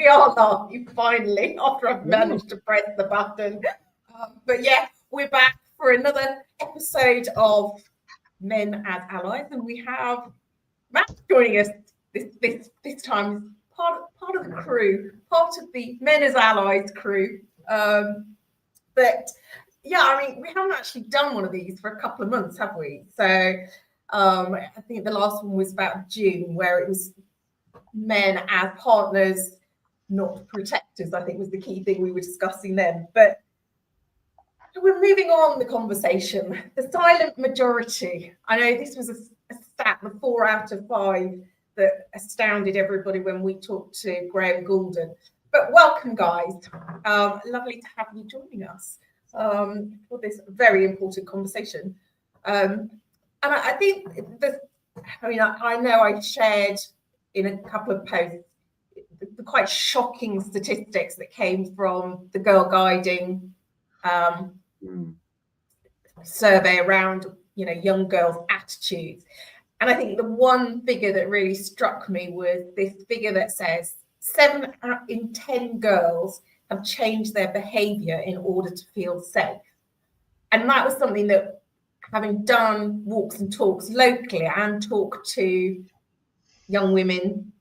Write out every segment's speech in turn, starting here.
are live finally after I've managed to press the button. But yeah, we're back for another episode of Men as Allies, and we have Matt joining us this time. Part of the crew, part of the Men as Allies crew. But yeah, I mean, we haven't actually done one of these for a couple of months, have we? So I think the last one was about June, where it was men as partners, not protectors, I think was the key thing we were discussing then. But we're moving on the conversation. The silent majority. I know this was a stat, the 4 out of 5 that astounded everybody when we talked to Graham Goulden. But welcome, guys. Lovely to have you joining us for this very important conversation. And I think I know I shared in a couple of posts the quite shocking statistics that came from the Girl Guiding survey around young girls' attitudes. And I think the one figure that really struck me was this figure that says 7 in 10 girls have changed their behavior in order to feel safe. And that was something that, having done walks and talks locally and talked to young women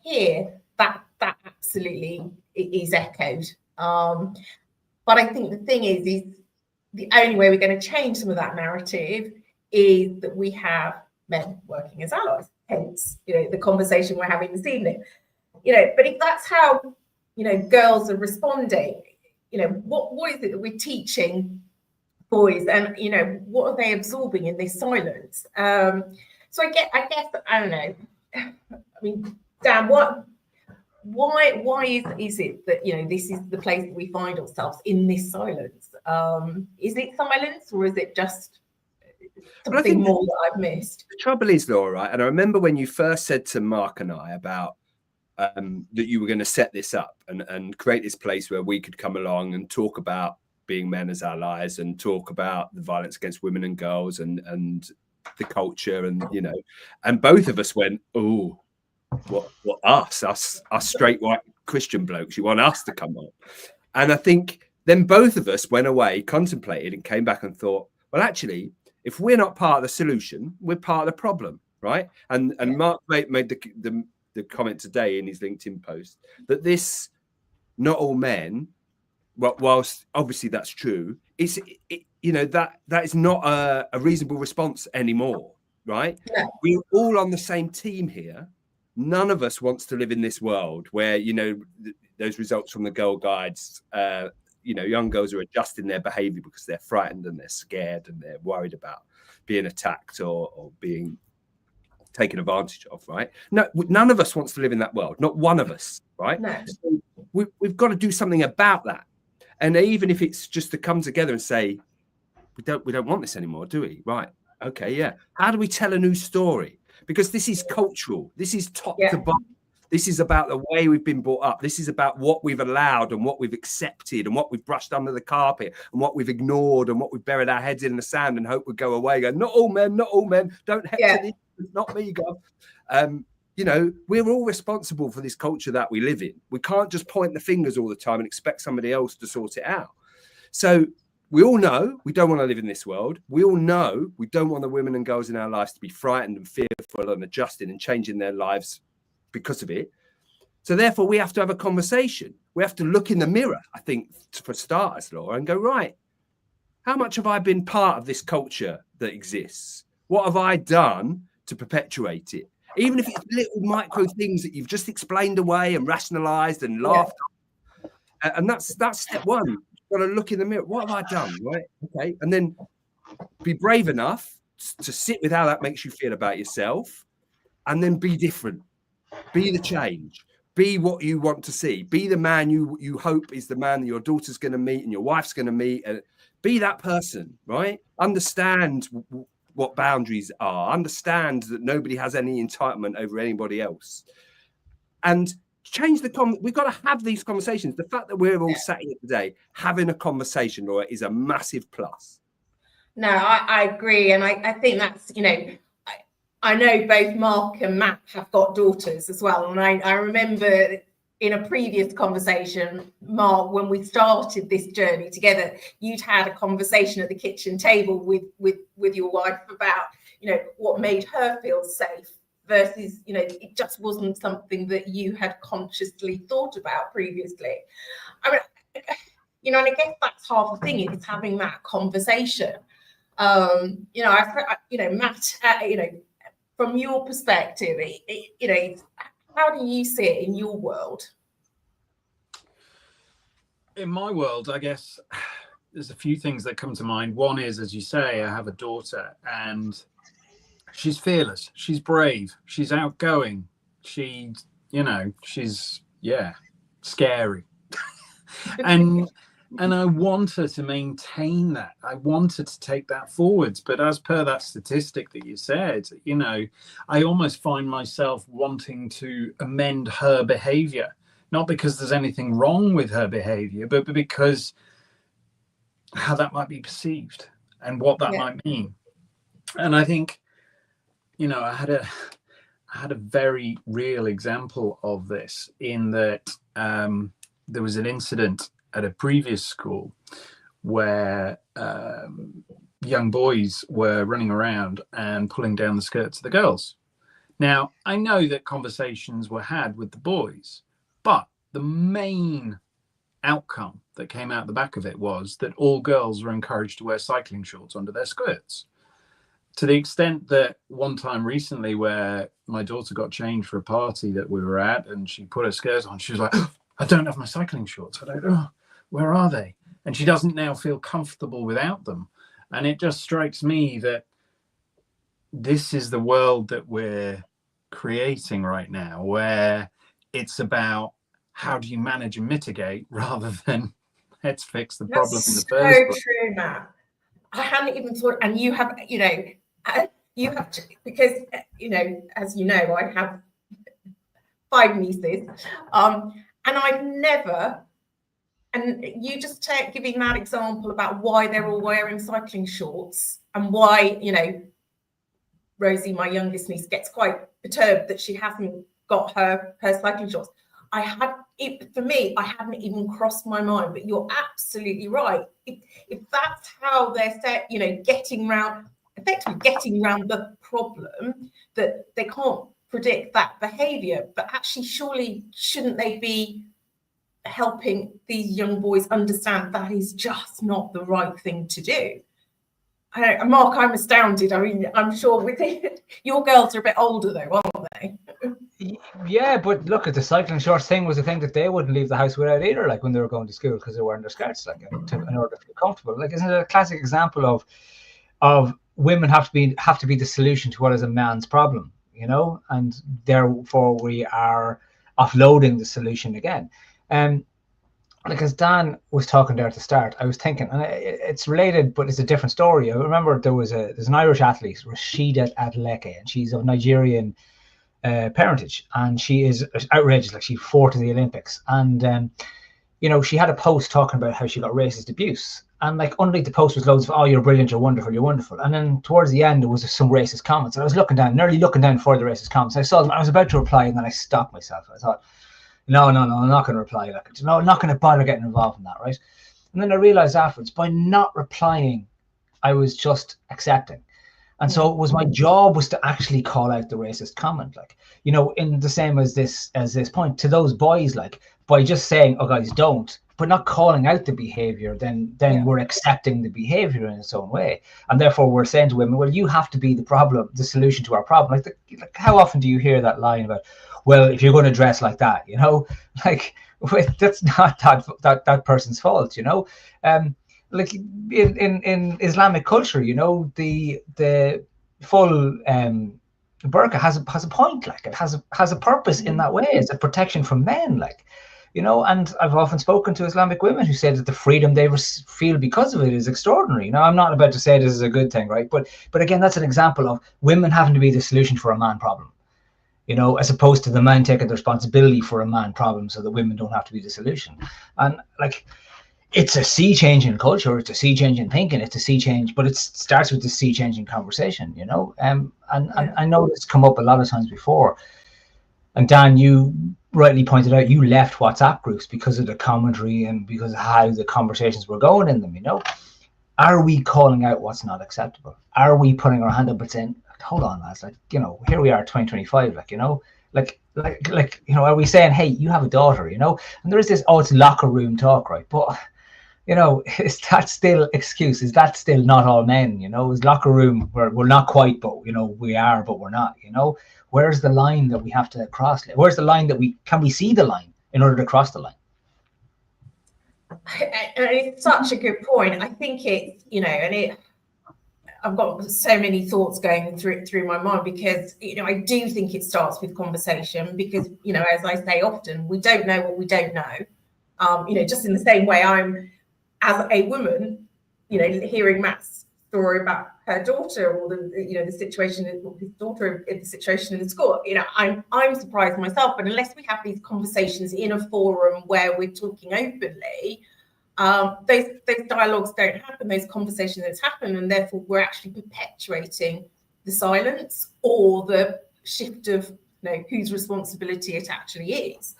here, that absolutely is echoed. But I think the thing is the only way we're going to change some of that narrative is that we have men working as allies. Hence, the conversation we're having this evening. But if that's how girls are responding, what is it that we're teaching boys, and what are they absorbing in this silence? So I guess I don't know. I mean, Dan, why is it that this is the place that we find ourselves in this silence? Is it silence, or is it just something more that I've missed? The trouble is, Laura, right? And I remember when you first said to Mark and I about that you were going to set this up and create this place where we could come along and talk about being men as allies and talk about the violence against women and girls and the culture and both of us went, oh, what us straight white Christian blokes, you want us to come on? And I think then both of us went away, contemplated, and came back and thought, well, actually, if we're not part of the solution, we're part of the problem, right? And Mark made the comment today in his LinkedIn post that this, not all men, well, whilst obviously that's true, that is not a reasonable response anymore, right? Yeah. We're all on the same team here. None of us wants to live in this world where, those results from the Girl Guides, young girls are adjusting their behavior because they're frightened and they're scared and they're worried about being attacked or being taken advantage of, right? No, none of us wants to live in that world. Not one of us, right? No. So we've got to do something about that. And even if it's just to come together and say, we don't want this anymore, do we? Right. Okay, yeah. How do we tell a new story? Because this is cultural. This is top to bottom. This is about the way we've been brought up. This is about what we've allowed and what we've accepted and what we've brushed under the carpet and what we've ignored and what we've buried our heads in the sand and hope would go away. Go, not all men, don't hector this, not me, God. We're all responsible for this culture that we live in. We can't just point the fingers all the time and expect somebody else to sort it out. So we all know we don't want to live in this world. We all know we don't want the women and girls in our lives to be frightened and fearful and adjusting and changing their lives because of it. So therefore, we have to have a conversation. We have to look in the mirror, I think, for starters, Laura, and go, right, how much have I been part of this culture that exists? What have I done to perpetuate it? Even if it's little micro things that you've just explained away and rationalized and laughed at. And that's step one. You've got to look in the mirror. What have I done? Right? Okay. And then be brave enough to sit with how that makes you feel about yourself, and then be different. Be the change. Be what you want to see. Be the man you hope is the man that your daughter's going to meet and your wife's going to meet. And be that person, right? Understand what boundaries are. Understand that nobody has any entitlement over anybody else. And change we've got to have these conversations. The fact that we're all sat here today having a conversation, Laura, is a massive plus. No, I agree. And I think that's, I know both Mark and Matt have got daughters as well. And I remember in a previous conversation, Mark, when we started this journey together, you'd had a conversation at the kitchen table with your wife about, what made her feel safe versus, it just wasn't something that you had consciously thought about previously. I mean, and I guess that's half the thing, is having that conversation. Matt, from your perspective, how do you see it in your world? In my world, I guess there's a few things that come to mind. One is, as you say, I have a daughter, and she's fearless, she's brave, she's outgoing, she's scary. And I want her to maintain that. I want her to take that forwards. But as per that statistic that you said, I almost find myself wanting to amend her behavior, not because there's anything wrong with her behavior, but because how that might be perceived and what that might mean. And I think, I had a very real example of this, in that there was an incident at a previous school where young boys were running around and pulling down the skirts of the girls. Now, I know that conversations were had with the boys, but the main outcome that came out the back of it was that all girls were encouraged to wear cycling shorts under their skirts. To the extent that one time recently, where my daughter got changed for a party that we were at, and she put her skirts on, she was like, oh, I don't have my cycling shorts. Where are they? And she doesn't now feel comfortable without them. And it just strikes me that this is the world that we're creating right now, where it's about how do you manage and mitigate rather than let's fix the problem in the first place. So true, Matt. I hadn't even thought, and you have to, because, as you know, I have 5 nieces, and I've never, and you just giving that example about why they're all wearing cycling shorts, and why, Rosie, my youngest niece, gets quite perturbed that she hasn't got her cycling shorts. For me, I hadn't even crossed my mind, but you're absolutely right. If that's how they're set, getting round the problem, that they can't predict that behavior, but actually, surely shouldn't they be helping these young boys understand that is just not the right thing to do? Mark, I'm astounded. I mean, I'm sure your girls are a bit older though, aren't they? Yeah, but look, at the cycling shorts thing was a thing that they wouldn't leave the house without either, like when they were going to school, because they were wearing their skirts, like in order to feel comfortable. Like, isn't it a classic example of women have to be the solution to what is a man's problem, and therefore we are offloading the solution again. Like, as Dan was talking there at the start, I was thinking, and it's related, but it's a different story. I remember there's an Irish athlete, Rashida Adeleke, and she's of Nigerian parentage, and she is outrageous. Like, she's 4th to the Olympics, and she had a post talking about how she got racist abuse, and like underneath the post was loads of, oh, you're brilliant, you're wonderful, and then towards the end there was some racist comments, and I was nearly looking down for the racist comments. I saw them, I was about to reply, and then I stopped myself. I thought, no, I'm not going to reply. No, I'm not going to bother getting involved in that, right? And then I realized afterwards, by not replying, I was just accepting. And so it was my job was to actually call out the racist comment, like, in the same as this point to those boys, like, by just saying, oh guys, don't, but not calling out the behavior, then we're accepting the behavior in its own way. And therefore we're saying to women, well, you have to be the solution to our problem. Like how often do you hear that line about, well, if you're going to dress like that, like, that's not that person's fault, like in Islamic culture, the full burqa has a point, like it has a purpose in that way. It's a protection from men, like, and I've often spoken to Islamic women who say that the freedom they feel because of it is extraordinary. Now, I'm not about to say this is a good thing, right? But again, that's an example of women having to be the solution for a man problem, as opposed to the man taking the responsibility for a man problem so that women don't have to be the solution. And like, it's a sea change in culture, it's a sea change in thinking, it's a sea change, but it starts with the sea change in conversation, and I know it's come up a lot of times before. And Dan, you rightly pointed out, you left WhatsApp groups because of the commentary and because of how the conversations were going in them, you know. Are we calling out what's not acceptable? Are we putting our hand up and saying, hold on, lads, like, you know, here we are 2025, like, you know, like, you know, are we saying, hey, you have a daughter, you know? And there is this, oh, it's locker room talk, right? But, you know, is that still excuse? Is that still not all men, you know? Is locker room, we're not quite, but, you know, we are, but we're not, you know? Where's the line that we have to cross? Where's the line that can we see the line in order to cross the line? And it's such a good point. I think it's, you know, I've got so many thoughts going through my mind, because, you know, I do think it starts with conversation, because, you know, as I say often, we don't know what we don't know. You know, just in the same way I'm, as a woman, you know, hearing Matt's story about her daughter, or the situation with his daughter, in the situation in the school, you know, I'm surprised myself. But unless we have these conversations in a forum where we're talking openly, those dialogues don't happen, those conversations don't happen, and therefore we're actually perpetuating the silence or the shift of, you know, whose responsibility it actually is.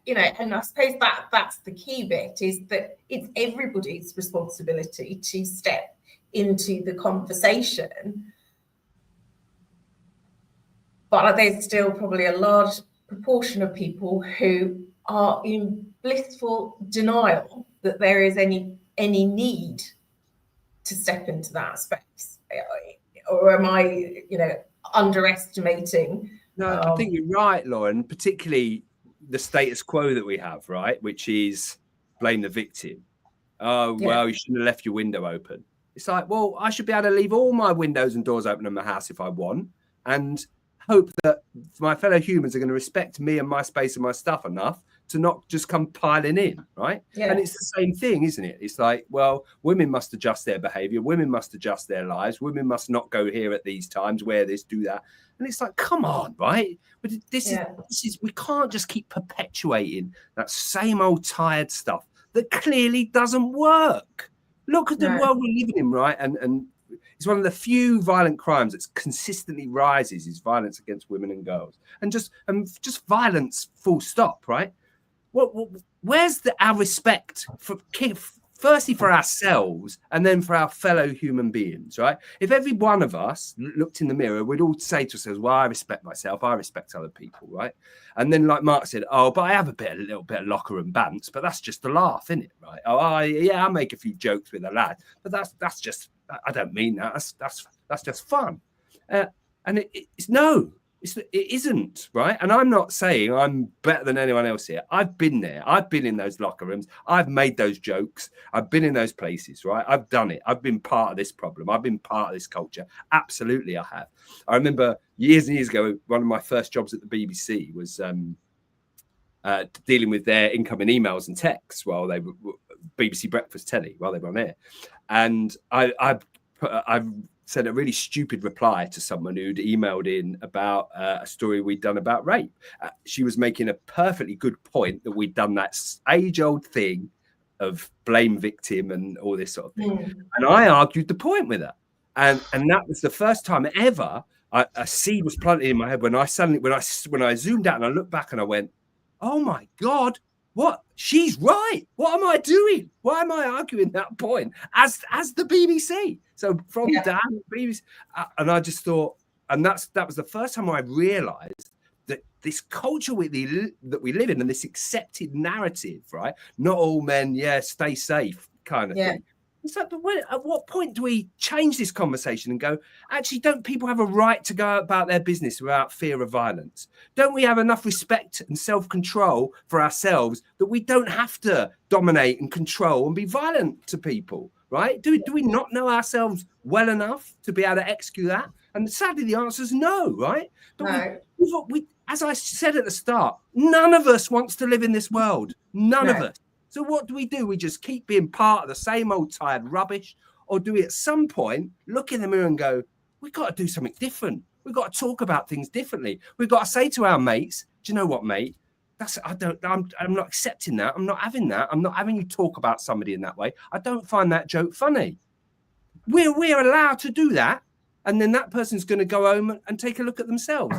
You know, and I suppose that's the key bit, is that it's everybody's responsibility to step into the conversation. But there's still probably a large proportion of people who are in blissful denial that there is any need to step into that space. Or am I, you know, underestimating? No, I think you're right, Lauren, particularly the status quo that we have, right? Which is blame the victim. Oh, well, you shouldn't have left your window open. It's like, well, I should be able to leave all my windows and doors open in my house if I want, and hope that my fellow humans are going to respect me and my space and my stuff enough to not just come piling in, right? And it's the same thing, isn't it? It's like, well, women must adjust their behavior, women must adjust their lives, women must not go here at these times, wear this, do that. And it's like, come on, right? But this is we can't just keep perpetuating that same old tired stuff that clearly doesn't work. Look at the world we're living in, right? And it's one of the few violent crimes that consistently rises, is violence against women and girls, and just violence, full stop, right? Where's our respect for firstly for ourselves, and then for our fellow human beings, right? If every one of us looked in the mirror, we'd all say to ourselves, well, I respect myself, I respect other people, right? And then, like Mark said, oh, but I have a little bit of locker room bants, but that's just a laugh, isn't it, right? Oh, I make a few jokes with a lad, but that's just, I don't mean that. That's just fun. And it isn't, right? And I'm not saying I'm better than anyone else here. I've been there. I've been in those locker rooms. I've made those jokes. I've been in those places, right? I've done it. I've been part of this problem. I've been part of this culture. Absolutely, I have. I remember years and years ago, one of my first jobs at the BBC was dealing with their incoming emails and texts while they were BBC Breakfast Telly, while they were on air. And I've sent a really stupid reply to someone who'd emailed in about a story we'd done about rape. She was making a perfectly good point that we'd done that age-old thing of blame victim and all this sort of thing. And I argued the point with her. And that was the first time ever a seed was planted in my head when I zoomed out and I looked back and I went, oh my God, what? She's right. What am I doing? Why am I arguing that point as the BBC? So from Dan, BBC, and I just thought, and that was the first time I realised that this culture that we live in, and this accepted narrative, right? Not all men, stay safe kind of thing. It's like, but at what point do we change this conversation and go, actually, don't people have a right to go about their business without fear of violence? Don't we have enough respect and self-control for ourselves that we don't have to dominate and control and be violent to people, right? Do we not know ourselves well enough to be able to execute that? And sadly, the answer is no, right? But we, as I said at the start, none of us wants to live in this world. None of us. So what do? We just keep being part of the same old tired rubbish? Or do we at some point look in the mirror and go, we've got to do something different. We've got to talk about things differently. We've got to say to our mates, do you know what, mate? I'm not accepting that. I'm not having that. I'm not having you talk about somebody in that way. I don't find that joke funny. We're allowed to do that. And then that person's going to go home and take a look at themselves.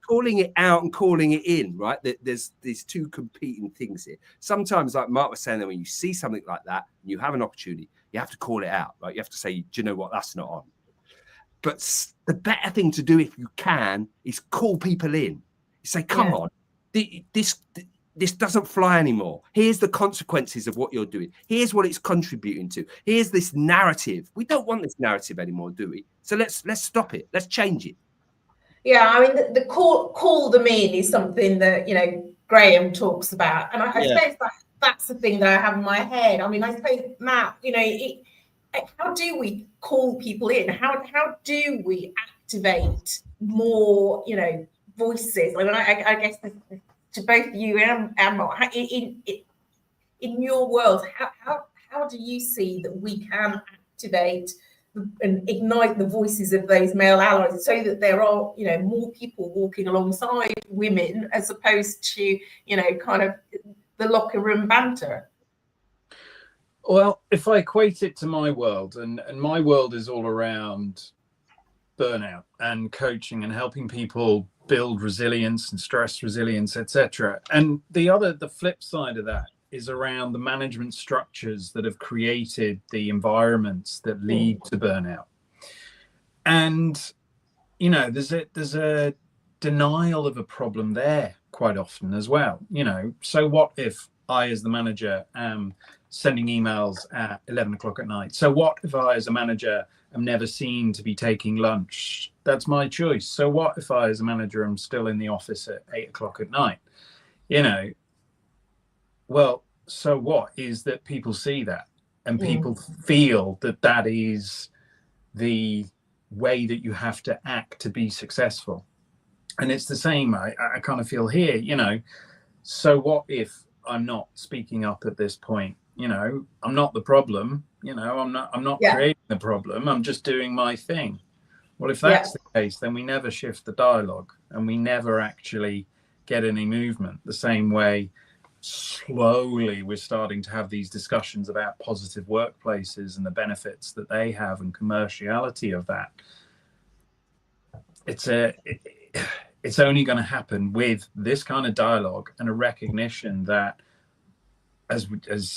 calling it out and calling it in, right? There's these two competing things here. Sometimes, like Mark was saying, that when you see something like that, and you have an opportunity, you have to call it out, right? You have to say, do you know what? That's not on. But the better thing to do, if you can, is call people in. You say, come on, this doesn't fly anymore. Here's the consequences of what you're doing. Here's what it's contributing to. Here's this narrative. We don't want this narrative anymore, do we? So let's stop it. Let's change it. Yeah, I mean, the call them in is something that, you know, Graham talks about. And I suppose that's the thing that I have in my head. I mean, I suppose, Matt, you know, how do we call people in? How do we activate more, you know, voices? I mean, I guess to both you and Mark, in your world, how do you see that we can activate and ignite the voices of those male allies so that there are, you know, more people walking alongside women as opposed to, you know, kind of the locker room banter? Well, if I equate it to my world, and my world is all around burnout and coaching and helping people build resilience and stress resilience, etc. And the flip side of that is around the management structures that have created the environments that lead to burnout. And, you know, there's a denial of a problem there quite often as well. You know, so what if I, as the manager, am sending emails at 11 o'clock at night? So what if I, as a manager, am never seen to be taking lunch? That's my choice. So what if I, as a manager, am still in the office at 8 o'clock at night? You know, well, so what is that people see that and people feel that that is the way that you have to act to be successful. And it's the same, I kind of feel here, you know, so what if I'm not speaking up at this point? You know, I'm not the problem, you know, I'm not creating the problem, I'm just doing my thing. Well, if that's the case, then we never shift the dialogue and we never actually get any movement. The same way, slowly we're starting to have these discussions about positive workplaces and the benefits that they have and commerciality of that. It's only going to happen with this kind of dialogue and a recognition that, as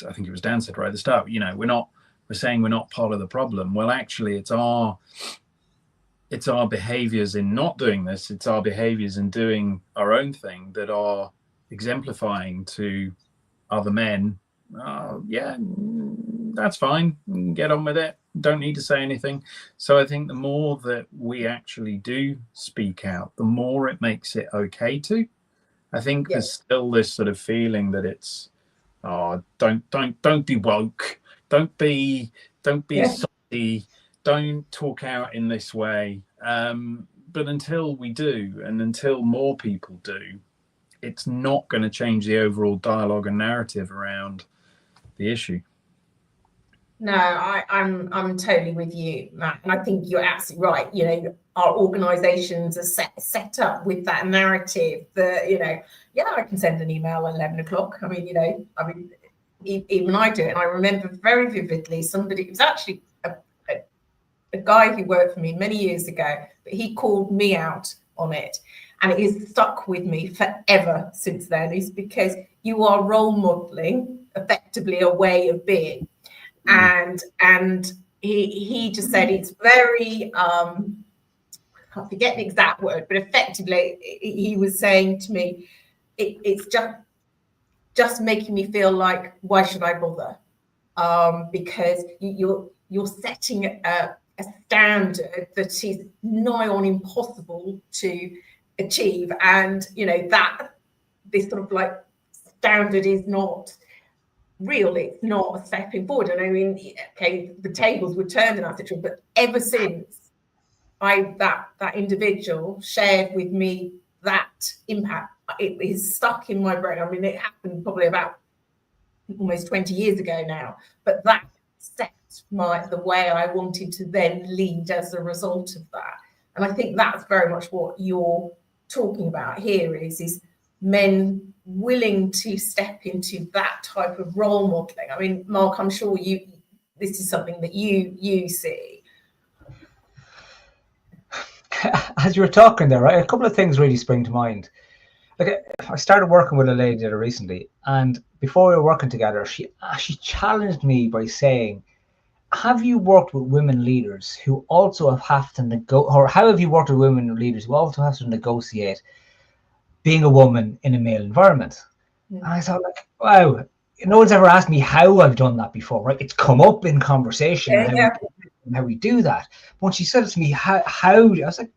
I think it was Dan said right at the start, you know, we're saying we're not part of the problem. Well, actually, it's our behaviors in not doing this. It's our behaviors in doing our own thing that are exemplifying to other men. Yeah, that's fine. Get on with it. Don't need to say anything. So I think the more that we actually do speak out, the more it makes it okay to. I think there's still this sort of feeling that it's, don't be woke, don't be salty, don't talk out in this way. But until we do, and until more people do, it's not going to change the overall dialogue and narrative around the issue. No, I'm totally with you, Matt, and I think you're absolutely right. You know, our organisations are set up with that narrative that, you know, I can send an email at 11 o'clock. I mean, even I do it. And I remember very vividly it was actually a guy who worked for me many years ago, but he called me out on it. And it has stuck with me forever since then, is because you are role modelling effectively a way of being. And he just said it's very, I forget the exact word, but effectively he was saying to me, it's just making me feel like, why should I bother? Because you're setting a standard that is nigh on impossible to achieve, and you know that this sort of like standard is not real. It's not a stepping forward. And I mean, okay, the tables were turned in that situation, but ever since that individual shared with me that impact, it is stuck in my brain. I mean, it happened probably about almost 20 years ago now, but that set the way I wanted to then lead as a result of that. And I think that's very much what you're talking about here is men willing to step into that type of role modeling. I mean, Mark, I'm sure this is something that you see. as you were talking there, right, a couple of things really spring to mind. Like, I started working with a lady there recently, and before we were working together, she challenged me by saying, have you worked with women leaders who also have to negotiate, or how have you worked with women leaders who also have to negotiate being a woman in a male environment? And I thought, like, wow, no one's ever asked me how I've done that before, right? It's come up in conversation how we do that. But when she said it to me, how I was like,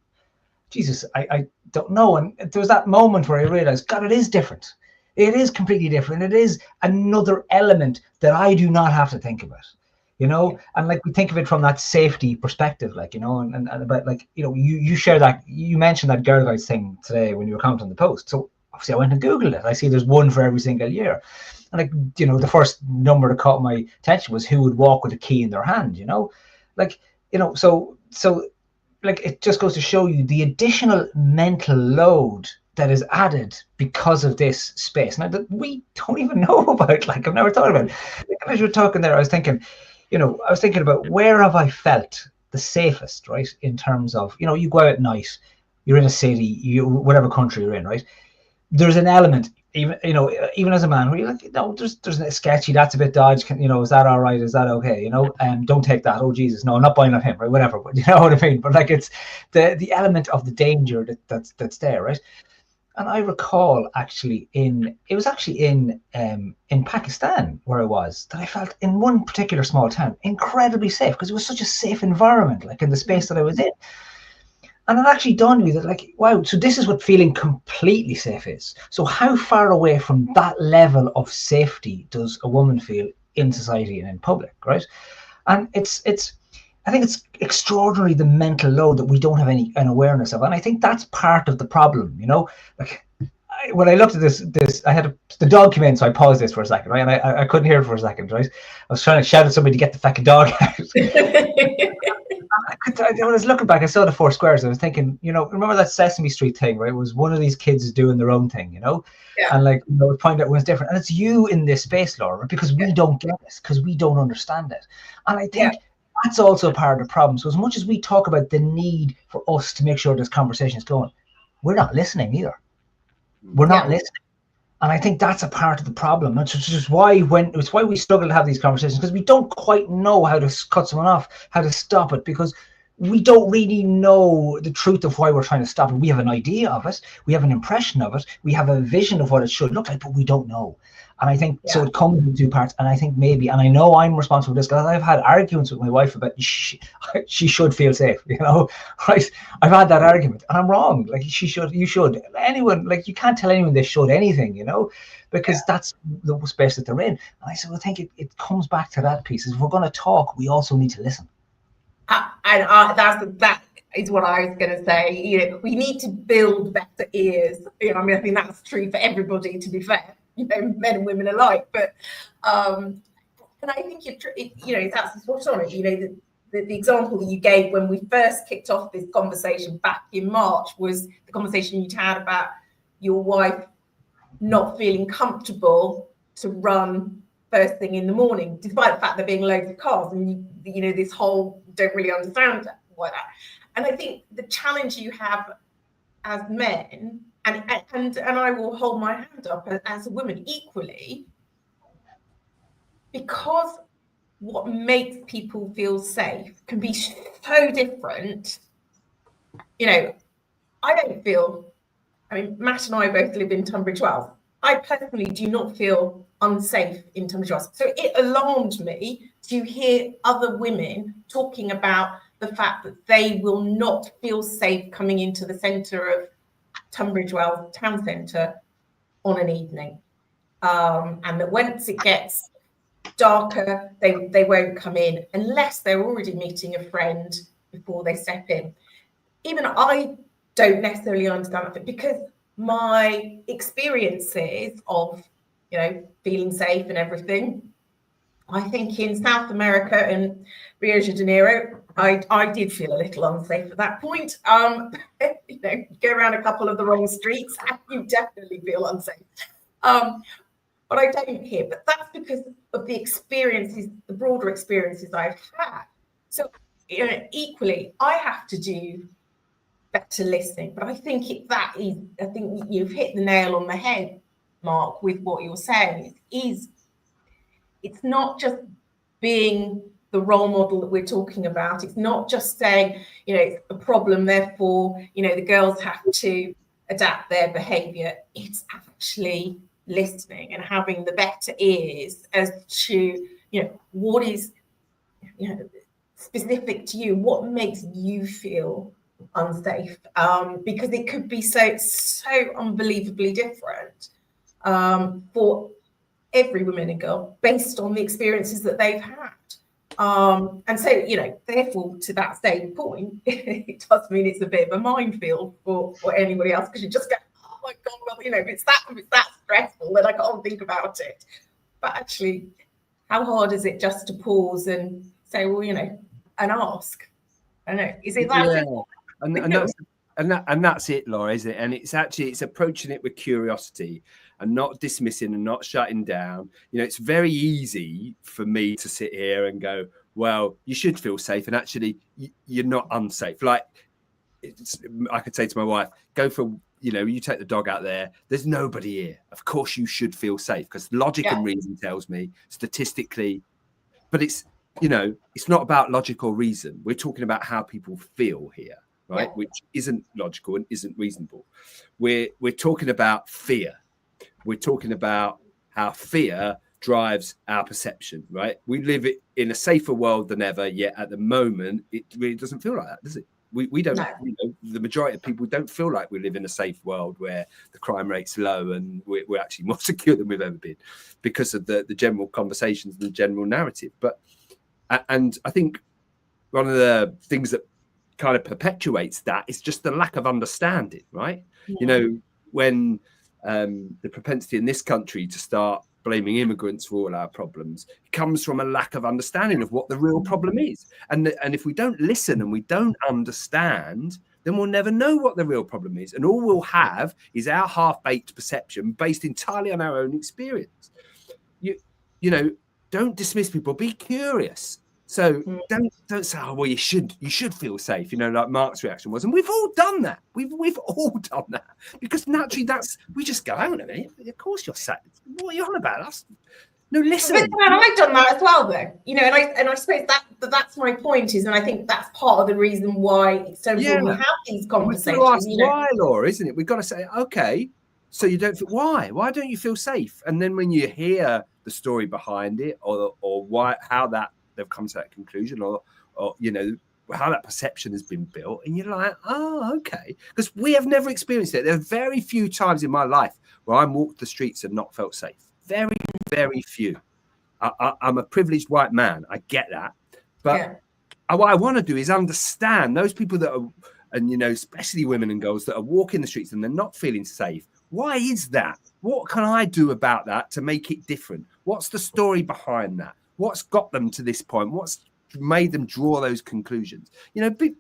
Jesus, I don't know. And there was that moment where I realized, God, it is different. It is completely different. It is another element that I do not have to think about, you know? And like, we think of it from that safety perspective, like, you know, and about, like, you know, you share that, you mentioned that Girl Guides thing today when you were commenting on the post. So obviously I went and Googled it. I see there's one for every single year. And, like, you know, the first number that caught my attention was who would walk with a key in their hand, you know? Like, you know, so like, it just goes to show you the additional mental load that is added because of this space now that we don't even know about. Like, I've never thought about it. Like, as you were talking there, I was thinking about where have I felt the safest, right? In terms of, you know, you go out at night, you're in a city, whatever country you're in, right? There's an element, even as a man, where you're like, no, there's a sketchy, that's a bit dodgy, you know, is that all right? Is that okay? You know, don't take that. Oh Jesus, no, I'm not buying off him, right? Whatever, but you know what I mean? But like, it's the element of the danger that's there, right? And I recall it was actually in Pakistan where I was, that I felt in one particular small town incredibly safe, because it was such a safe environment, like in the space that I was in. And it actually dawned on me that, like, wow, so this is what feeling completely safe is. So how far away from that level of safety does a woman feel in society and in public, right? And I think it's extraordinary, the mental load that we don't have an awareness of. And I think that's part of the problem, you know? Like, when I looked at this, I had the dog came in, so I paused this for a second, right? And I couldn't hear it for a second, right? I was trying to shout at somebody to get the fucking dog out. When I was looking back, I saw the four squares. I was thinking, you know, remember that Sesame Street thing, right? It was one of these kids doing their own thing, you know? Yeah. And, like, you know, point out when it's different. And it's you in this space, Laura, because we don't get it, because we don't understand it. And I think that's also part of the problem. So as much as we talk about the need for us to make sure this conversation is going, we're not listening either. We're not listening. And I think that's a part of the problem. And it's just why we struggle to have these conversations, because we don't quite know how to cut someone off, how to stop it, because we don't really know the truth of why we're trying to stop it. We have an idea of it, we have an impression of it, we have a vision of what it should look like, but we don't know. And I think so it comes in two parts. And I think maybe, and I know I'm responsible for this, because I've had arguments with my wife about she should feel safe, you know, right? I've had that argument, and I'm wrong. Like, you should. Anyone, like, you can't tell anyone they should anything, you know, because that's the space that they're in. And I said, well, I think it comes back to that piece. Is if we're going to talk, we also need to listen. That is what I was going to say. You know, we need to build better ears. You know, I mean, I think that's true for everybody, to be fair. You know, men and women alike. But and I think that's what's on it. You know, the example that you gave when we first kicked off this conversation back in March was the conversation you'd had about your wife not feeling comfortable to run first thing in the morning, despite the fact there being loads of cars, and you know, this whole don't really understand why that. And I think the challenge you have as men, and I will hold my hand up as a woman equally, because what makes people feel safe can be so different. You know, I mean, Matt and I both live in Tunbridge Wells. I personally do not feel unsafe in Tunbridge Wells. So it alarmed me to hear other women talking about the fact that they will not feel safe coming into the centre of Tunbridge Wells town centre on an evening. And that once it gets darker, they won't come in unless they're already meeting a friend before they step in. Even I don't necessarily understand that, because my experiences of, you know, feeling safe and everything, I think in South America and Rio de Janeiro, I did feel a little unsafe at that point. You know, go around a couple of the wrong streets and you definitely feel unsafe. But I don't here. But that's because of the experiences, the broader experiences I've had. So, you know, equally, I have to do better listening. But I think I think you've hit the nail on the head, Mark, with what you're saying. It's not just being the role model that we're talking about. It's not just saying, it's a problem, therefore, the girls have to adapt their behavior. It's actually listening and having the better ears as to, what is, specific to you, what makes you feel unsafe, because it could be so unbelievably different for every woman and girl based on the experiences that they've had. And so, therefore, to that same point, it does mean it's a bit of a minefield for anybody else, because you just go, oh my God, well, if it's that stressful, then I can't think about it. But actually, how hard is it just to pause and say, well, and ask? I don't know, is it that simple? And that's it, Laura, isn't it? And it's approaching it with curiosity and not dismissing and not shutting down. It's very easy for me to sit here and go, well, you should feel safe, and actually you're not unsafe. Like, I could say to my wife, go for, you take the dog out there, there's nobody here. Of course you should feel safe, because logic and reason tells me statistically, but it's not about logic or reason. We're talking about how people feel here, right? Which isn't logical and isn't reasonable. We're talking about fear. We're talking about how fear drives our perception, right? We live in a safer world than ever, yet at the moment, it really doesn't feel like that, does it? We don't, the majority of people don't feel like we live in a safe world where the crime rate's low and we're actually more secure than we've ever been, because of the general conversations and the general narrative. And I think one of the things that kind of perpetuates that is just the lack of understanding, right? When the propensity in this country to start blaming immigrants for all our problems, it comes from a lack of understanding of what the real problem is. And if we don't listen and we don't understand, then we'll never know what the real problem is. And all we'll have is our half-baked perception based entirely on our own experience. Don't dismiss people, be curious. So don't say, oh, well, you should feel safe, like Mark's reaction was. And we've all done that. We've all done that, because naturally we just go, hang on a minute, of course you're safe. What are you on about? No, listen. And I've done that as well, though. And I suppose that's my point is, and I think that's part of the reason why it's so important to have these conversations. Why, Laura, isn't it? We've got to say, okay, so you don't feel, why don't you feel safe? And then when you hear the story behind it, or why, how that they've come to that conclusion, or how that perception has been built, and you're like, oh, okay, because we have never experienced it. There are very few times in my life where I'm walked the streets and not felt safe. Very, very few. I'm a privileged white man, I get that, but what I want to do is understand those people that are, and especially women and girls that are walking the streets and they're not feeling safe. Why is that? What can I do about that to make it different? What's the story behind that? What's got them to this point? What's made them draw those conclusions?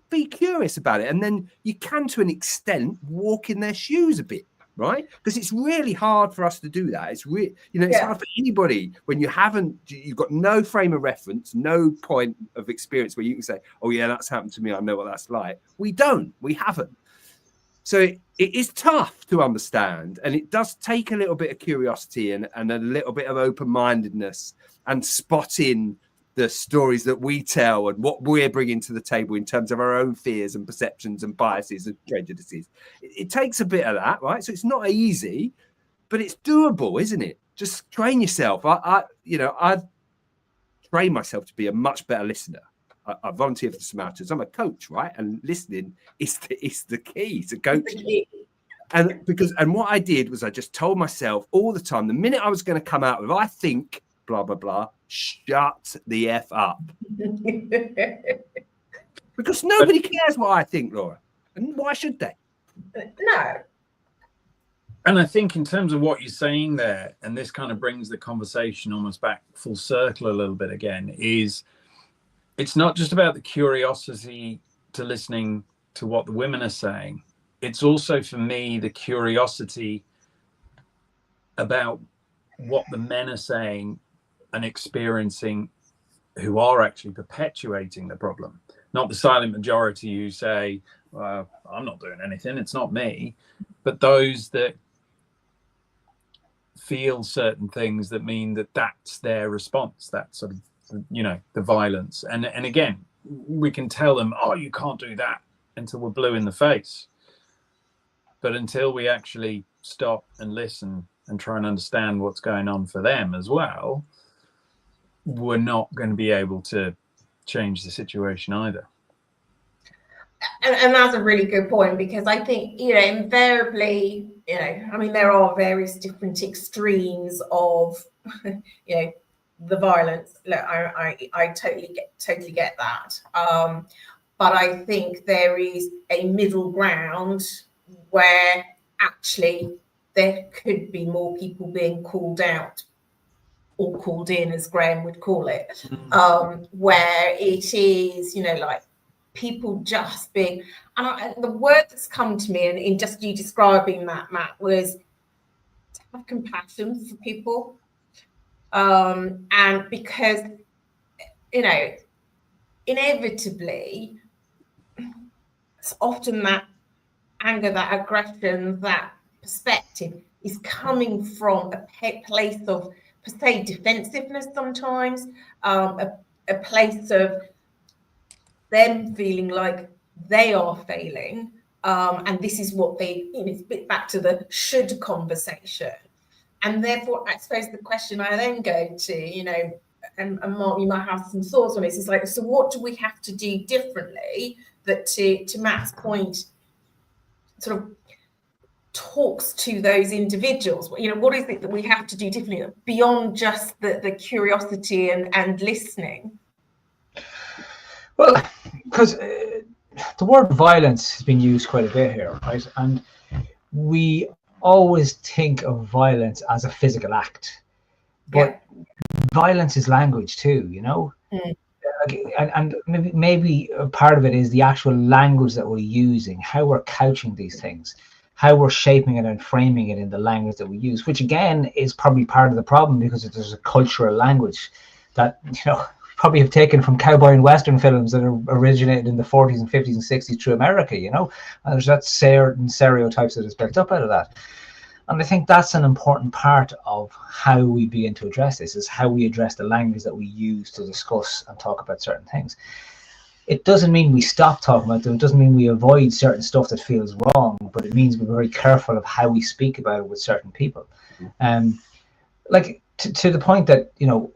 Be curious about it. And then you can, to an extent, walk in their shoes a bit, right? Because it's really hard for us to do that. It's really, it's hard for anybody when you've got no frame of reference, no point of experience where you can say, oh yeah, that's happened to me, I know what that's like. We haven't. So it is tough to understand, and it does take a little bit of curiosity and a little bit of open-mindedness and spotting the stories that we tell and what we're bringing to the table in terms of our own fears and perceptions and biases and prejudices. It takes a bit of that, right? So it's not easy, but it's doable, isn't it? Just train yourself. I've trained myself to be a much better listener. I volunteer for the Samaritans. I'm a coach, right? And listening is the key to coaching. And what I did was I just told myself all the time, the minute I was going to come out with, I think, blah, blah, blah, shut the F up. Because nobody cares what I think, Laura. And why should they? No. And I think in terms of what you're saying there, and this kind of brings the conversation almost back full circle a little bit again, is it's not just about the curiosity to listening to what the women are saying. It's also, for me, the curiosity about what the men are saying and experiencing, who are actually perpetuating the problem. Not the silent majority who say, well, I'm not doing anything, it's not me. But those that feel certain things that mean that that's their response, that sort of, you know, the violence. And again, we can tell them, oh, you can't do that, until we're blue in the face. But until we actually stop and listen and try and understand what's going on for them as well, we're not going to be able to change the situation either. And that's a really good point, because I think, you know, invariably, you know, I mean, there are various different extremes of, you know, the violence. Look, I totally get that. But I think there is a middle ground where actually there could be more people being called out or called in, as Graham would call it, where it is, you know, like people just being, and the word that's come to me, and in just you describing that, Matt, was to have compassion for people. And because, you know, inevitably, it's often that anger, that aggression, that perspective is coming from a place of, per se, defensiveness sometimes, a place of them feeling like they are failing, and this is what they, you know, it's a bit back to the should conversation. And therefore, I suppose the question I then go to, you know, and Mark, you might have some thoughts on this, is like, so what do we have to do differently that, to Matt's point, sort of talks to those individuals? You know, what is it that we have to do differently beyond just the curiosity and listening? Well, because the word violence has been used quite a bit here, right? And we always think of violence as a physical act, but violence is language too, you know. And maybe a part of it is the actual language that we're using, how we're couching these things, how we're shaping it and framing it in the language that we use, which again is probably part of the problem, because there's a cultural language that, you know, probably have taken from cowboy and western films that are originated in the 40s and 50s and 60s through America, you know, and there's that certain stereotypes that is built up out of that. And I think that's an important part of how we begin to address this, is how we address the language that we use to discuss and talk about certain things. It doesn't mean we stop talking about them. It doesn't mean we avoid certain stuff that feels wrong, but it means we're very careful of how we speak about it with certain people. Like to the point that, you know,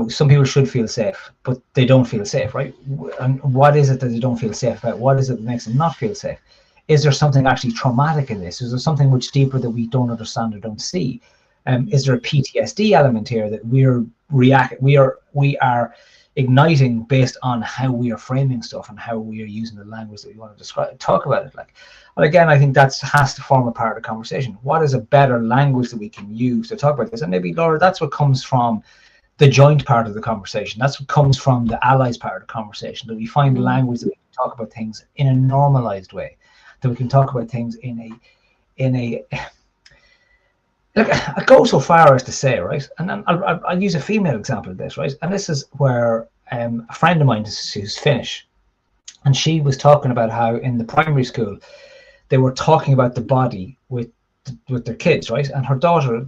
some people should feel safe, but they don't feel safe, right? And what is it that they don't feel safe about? What is it that makes them not feel safe? Is there something actually traumatic in this? Is there something much deeper that we don't understand or don't see? Is there a PTSD element here that we are igniting based on how we are framing stuff and how we are using the language that we want to talk about it like? And again, I think that has to form a part of the conversation. What is a better language that we can use to talk about this? And maybe, Laura, that's what comes from the joint part of the conversation. That's what comes from the allies part of the conversation, that we find language that we can talk about things in a normalized way, that we can talk about things in a look, I go so far as to say, right, and I'll use a female example of this, right, and this is where a friend of mine who's Finnish, and she was talking about how in the primary school they were talking about the body with their kids, right, and her daughter,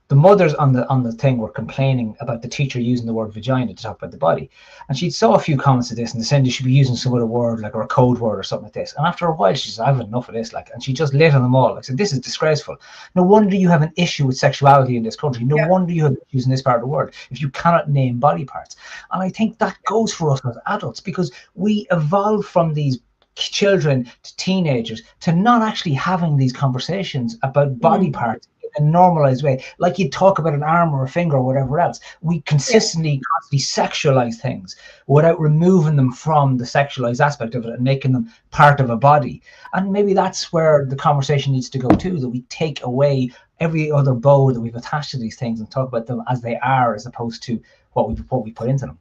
the mothers on the thing were complaining about the teacher using the word vagina to talk about the body, and she saw a few comments of this and they said they should be using some other word, like, or a code word or something like this. And after a while she said, I've had enough of this, like, and she just lit on them all. Like, said, this is disgraceful. No wonder you have an issue with sexuality in this country. No wonder you have issues in this part of the world if you cannot name body parts. And I think that goes for us as adults, because we evolve from these children to teenagers to not actually having these conversations about body parts in a normalized way, like you'd talk about an arm or a finger or whatever else. We consistently constantly sexualize things without removing them from the sexualized aspect of it and making them part of a body. And maybe that's where the conversation needs to go too, that we take away every other bow that we've attached to these things and talk about them as they are, as opposed to what we put into them.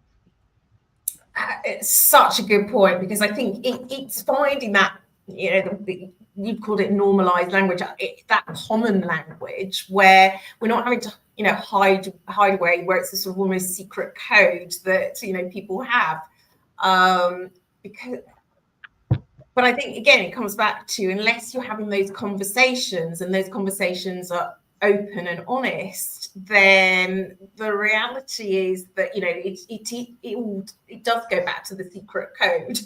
It's such a good point, because I think it's finding that, you know, you've called it normalized language, that common language where we're not having to, you know, hide away, where it's a sort of almost secret code that, you know, people have, because But I think, again, it comes back to, unless you're having those conversations and those conversations are open and honest, then the reality is that, you know, it does go back to the secret code,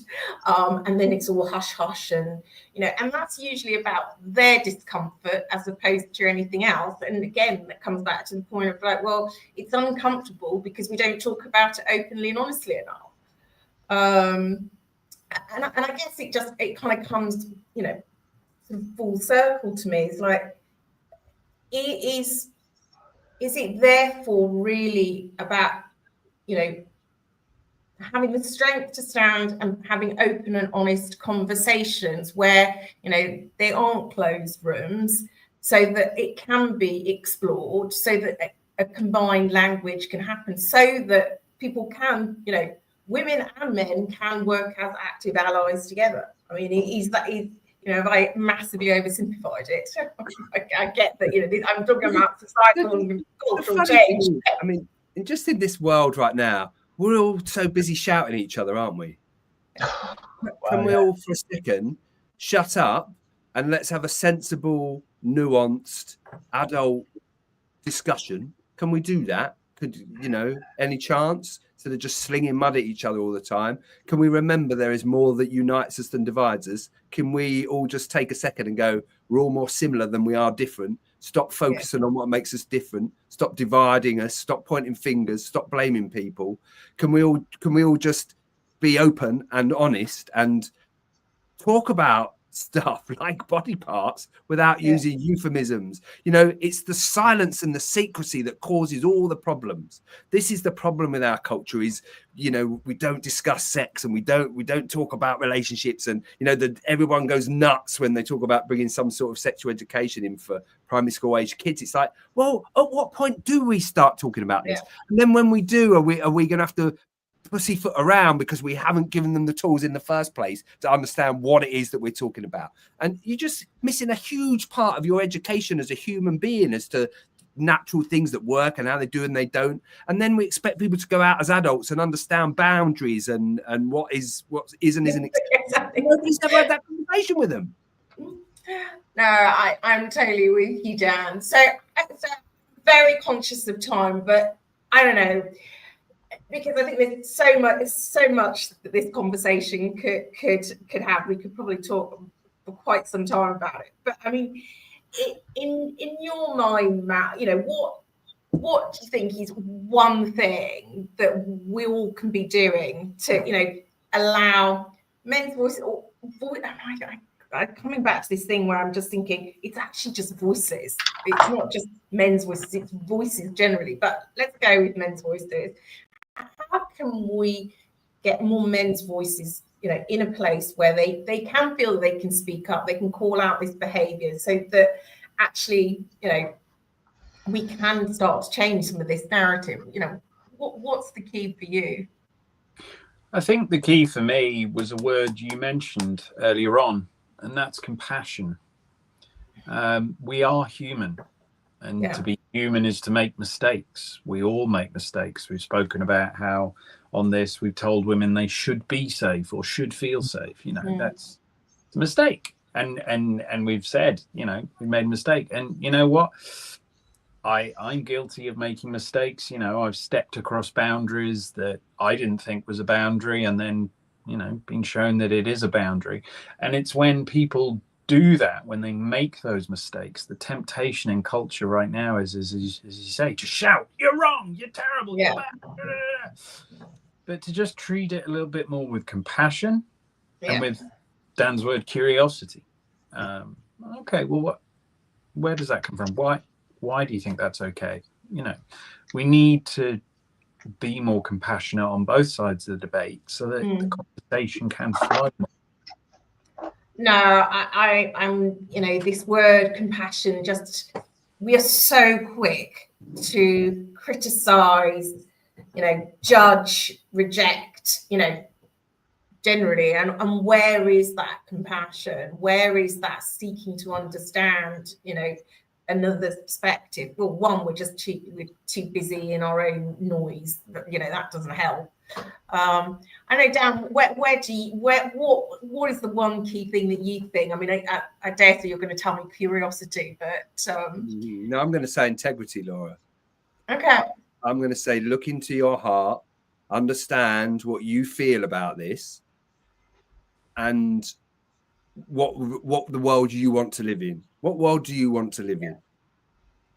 and then it's all hush hush, and, you know, and that's usually about their discomfort as opposed to anything else. And again, that comes back to the point of like, well, it's uncomfortable because we don't talk about it openly and honestly enough. And I guess it kind of comes, you know, sort of full circle to me. It's like, is it therefore really about, you know, having the strength to stand and having open and honest conversations where, you know, they aren't closed rooms, so that it can be explored, so that a combined language can happen, so that people can, you know, women and men can work as active allies together. I mean, you know, if I massively oversimplified it, I get that, you know, I'm talking about societal and cultural change. I mean, just in this world right now, we're all so busy shouting at each other, aren't we? Can we all, for a second, shut up and let's have a sensible, nuanced, adult discussion? Can we do that? Could, you know, any chance? Instead of just slinging mud at each other all the time, can we remember there is more that unites us than divides us? Can we all just take a second and go, we're all more similar than we are different? Stop focusing on what makes us different. Stop dividing us. Stop pointing fingers. Stop blaming people. Can we all just be open and honest and talk about stuff like body parts without using euphemisms? You know, it's the silence and the secrecy that causes all the problems. This is the problem with our culture, is, you know, we don't discuss sex, and we don't talk about relationships, and, you know, that everyone goes nuts when they talk about bringing some sort of sexual education in for primary school age kids. It's like, well, at what point do we start talking about this? And then when we do, are we going to have to pussyfoot around because we haven't given them the tools in the first place to understand what it is that we're talking about? And you're just missing a huge part of your education as a human being as to natural things that work and how they do and they don't. And then we expect people to go out as adults and understand boundaries and what is and isn't acceptable. Nobody's ever had that conversation with them. No, I'm totally with you, Dan. So I'm very conscious of time, but I don't know, because I think there's so much that this conversation could have. We could probably talk for quite some time about it. But I mean, in your mind, Matt, you know, what do you think is one thing that we all can be doing to, you know, allow men's voices, or I'm coming back to this thing where I'm just thinking it's actually just voices. It's not just men's voices, it's voices generally. But let's go with men's voices. How can we get more men's voices, you know, in a place where they can feel they can speak up, they can call out this behavior, so that actually, you know, we can start to change some of this narrative? You know, what's the key for you? I think the key for me was a word you mentioned earlier on, and that's compassion. We are human. And to be human is to make mistakes. We all make mistakes. We've spoken about how on this we've told women they should be safe or should feel safe. You know, that's a mistake. And we've said, you know, we made a mistake. And you know what? I'm guilty of making mistakes. You know, I've stepped across boundaries that I didn't think was a boundary, and then, you know, being shown that it is a boundary. And it's when people do that, when they make those mistakes, the temptation in culture right now is as you say, to shout, you're wrong, you're terrible, you're bad. But to just treat it a little bit more with compassion and with Dan's word, curiosity. Okay, well, where does that come from? Why do you think that's okay? You know, we need to be more compassionate on both sides of the debate so that the conversation can thrive more. No, I'm, you know, this word compassion, just, we are so quick to criticize, you know, judge, reject, you know, generally. And where is that compassion? Where is that seeking to understand, you know, another perspective? Well, one, we're too busy in our own noise, you know, that doesn't help. I know, Dan, what is the one key thing that you think? I mean, I dare say you're going to tell me curiosity, but no, I'm going to say integrity, Laura. okay. I'm going to say look into your heart, understand what you feel about this, and what the world you want to live in. What world do you want to live in?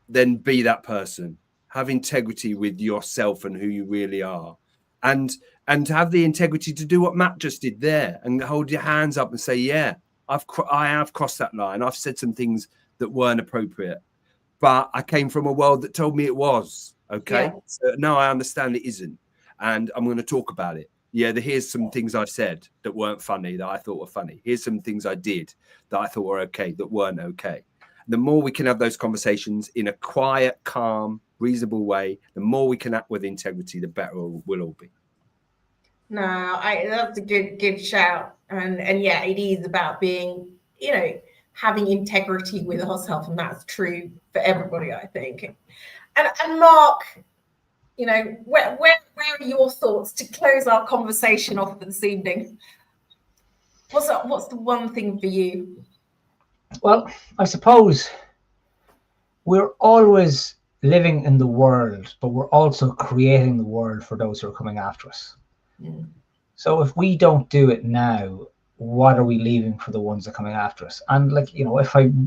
Then be that person. Have integrity with yourself and who you really are, and have the integrity to do what Matt just did there, and hold your hands up and say, yeah, I have crossed that line. I've said some things that weren't appropriate, but I came from a world that told me it was. Okay. Yeah. So now I understand it isn't. And I'm going to talk about it. Yeah, here's some things I said that weren't funny, that I thought were funny. Here's some things I did that I thought were okay, that weren't okay. The more we can have those conversations in a quiet, calm, reasonable way, the more we can act with integrity, the better we'll all be. No, that's a good shout. And yeah, it is about being, having integrity with ourselves. And that's true for everybody, I think. And Mark, where are your thoughts to close our conversation off for this evening? What's the one thing for you? Well, I suppose we're always living in the world, but we're also creating the world for those who are coming after us. Mm. So if we don't do it now, what are we leaving for the ones that are coming after us? And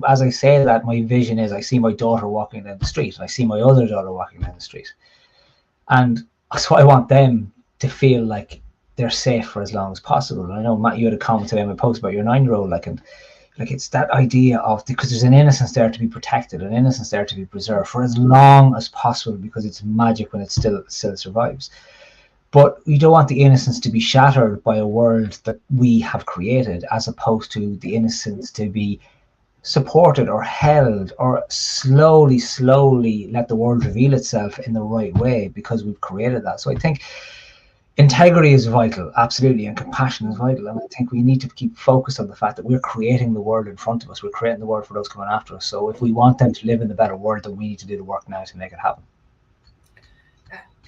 as I say that, my vision is I see my daughter walking down the street, and I see my other daughter walking down the street. And so I want them to feel like they're safe for as long as possible. And I know, Matt, you had a comment today on my post about your 9-year-old, it's that idea of, because there's an innocence there to be protected, an innocence there to be preserved for as long as possible, because it's magic when it still survives. But we don't want the innocence to be shattered by a world that we have created, as opposed to the innocence to be supported or held, or slowly let the world reveal itself in the right way, because we've created that. So I think integrity is vital, absolutely, and compassion is vital. And I think we need to keep focused on the fact that we're creating the world in front of us. We're creating the world for those coming after us. So if we want them to live in the better world, then we need to do the work now to make it happen.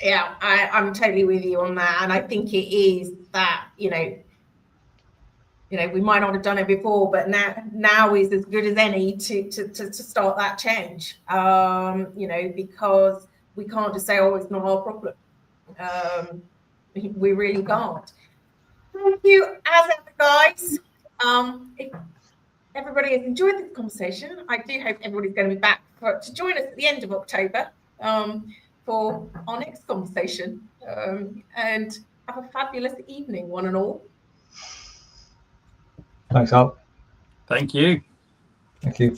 Yeah, I'm totally with you on that. And I think it is that, we might not have done it before, but now is as good as any to start that change, because we can't just say, oh, it's not our problem. We really can't. Thank you, as ever, guys. If everybody has enjoyed this conversation, I do hope everybody's going to be back to join us at the end of October for our next conversation. And have a fabulous evening, one and all. Thanks, Al. Thank you. Thank you.